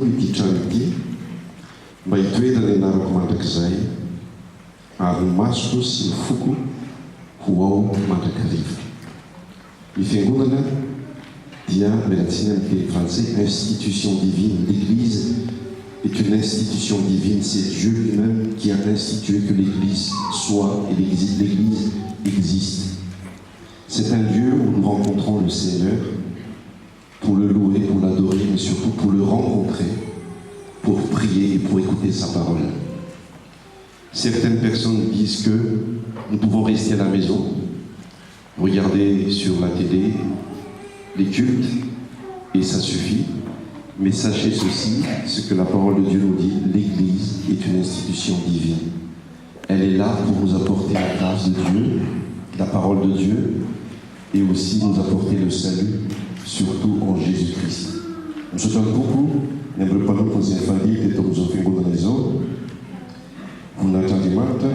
ity trano ity mba hitoerana ianarako mandrakizay ary ny masoko sy ny foko ho ao mandrakariva. Ny fiangonana dia miaratsiny amin'ny teny français institution divine. L'Église est une institution divine. C'est Dieu lui-même qui a institué que l'Église soit et l'Église existe. C'est un lieu où nous rencontrons le Seigneur pour le louer, pour l'adorer, mais surtout pour le rencontrer, pour prier et pour écouter sa parole. Certaines personnes disent que nous pouvons rester à la maison, regarder sur la télé les cultes, et ça suffit. Mais sachez ceci, ce que la parole de Dieu nous dit, l'Église est une institution divine. Elle est là pour nous apporter la grâce de Dieu, la parole de Dieu, et aussi nous apporter le salut, surtout en Jésus-Christ. Nous souhaitons beaucoup, nous préparons pour ces familles que nous offrons dans la maison. Vous n'attendez pas, tout à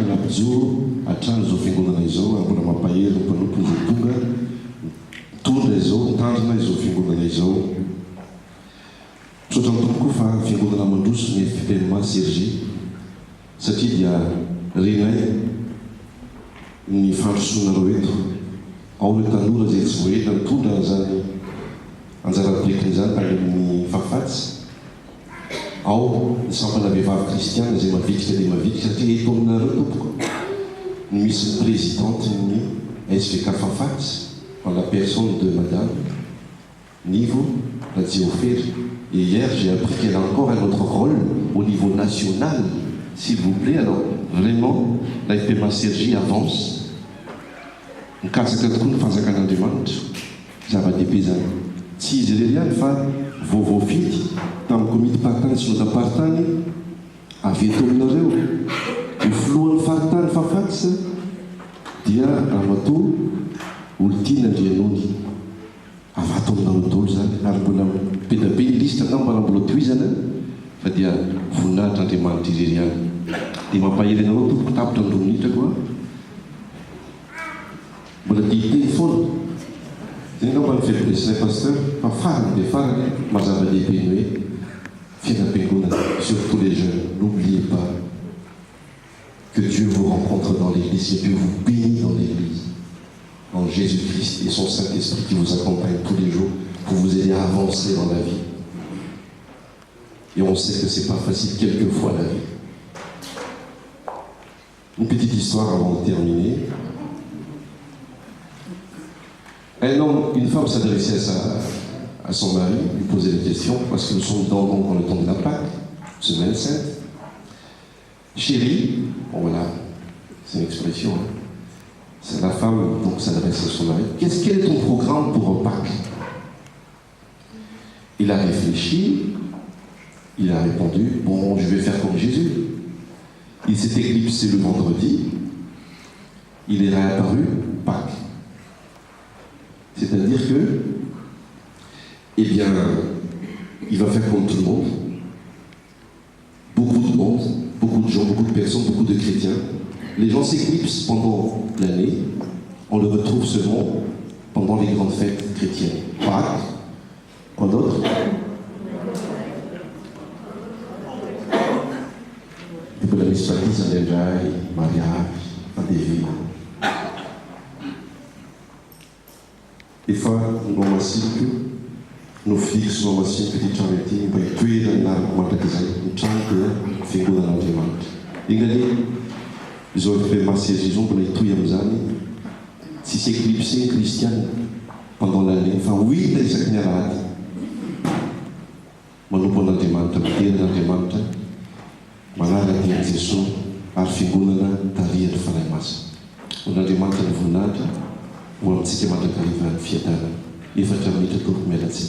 la maison, à temps nous offrons dans la maison, à la paille, nous prenons pour nous tous les autres, tant nous offrons dans la maison. Nous souhaitons beaucoup faire dans la maison douce, mais fidèlement Sergi. C'est qu'il y a rien, ni François Naroetro. Ao le tanora zay tsy voaheta mitondra zany anjara-toekany zany amin'ny fahafatsy. Ao ny sampana vehivavy kristiana zay mavitrika dia mavitrika satria eto aminareo tompoko no misy présidente ny SVK fahafatsy en la personne de madame Nivo Radiofer. Et hier j'ai appris qu'elle a encore un autre rôle au niveau national, s'il vous plaît. Alors vraiment la FPMA Sergi avance. Mikasaka tokoa ny fanjakan'Andriamanitra zava-dehibe zany. Tsy izy irery ihany fa vaovao fity tamin'ny komity partany sy nota-partany avy eto aminareo. Ny filohan'ny faritany fahafatsy dia ramatoa Oltina Andrianony. Avato aminareo daholo zany ary mbola pedabe ny lista na mbola mbola tohizana fa dia voninahitra Andriamanitra irery ihany. Dia mampahery anareo tompoko tapitra ny 2 minitra koa. Mbola dia téléphone. Zay angamba ny faiblesse pasteur fa farany dia farany mazava-dehibe ny hoe fianam-piangonana, surtout les jeunes. N'oubliez pas que Dieu vous rencontre dans l'Église et Dieu vous bénit dans l'Église. En Jésus-Christ et son Saint-Esprit qui vous accompagne tous les jours pour vous aider à avancer dans la vie. Et on sait que c'est pas facile quelquefois la vie. Une petite histoire avant de terminer. Un homme, une femme s'adressait à son mari, lui posait des questions, parce que nous sommes dans le temps de la Pâque, semaine sainte. Chérie, bon voilà, c'est une expression, hein. C'est la femme donc s'adresse à son mari. Quel est ton programme pour Pâques? Il a réfléchi, il a répondu, bon, je vais faire comme Jésus. Il s'est éclipsé le vendredi, il est réapparu Pâques. C'est-à-dire que, eh bien, il va faire comme tout le monde. Beaucoup de monde, beaucoup de gens, beaucoup de personnes, beaucoup de chrétiens. Les gens s'éclipsent pendant l'année. On le retrouve seulement pendant les grandes fêtes chrétiennes. Pâques, quoi d'autre? Et pour la mispatis, un mariage, un défi. Des fois, nous avons nos fixes, nous avons une petite charité, nous avons tué dans la mandrakizay, nous avons fait dans l'Andriamanitra. Ingani, ils ont fait masser ils ont tué amizany. Si c'est éclipsé christiane pendant l'année, enfin oui, dans les saknyarady. Manompo n'Andriamanitra, mitery n'Andriamanitra, manaraka ny Jesosy ary fiangonana tarihan'ny fanahy masina. N'Andriamanitra ny voninahitra. Ou un petit mandrakariva fiatana. Efatra minitra tompoko mialatsiny.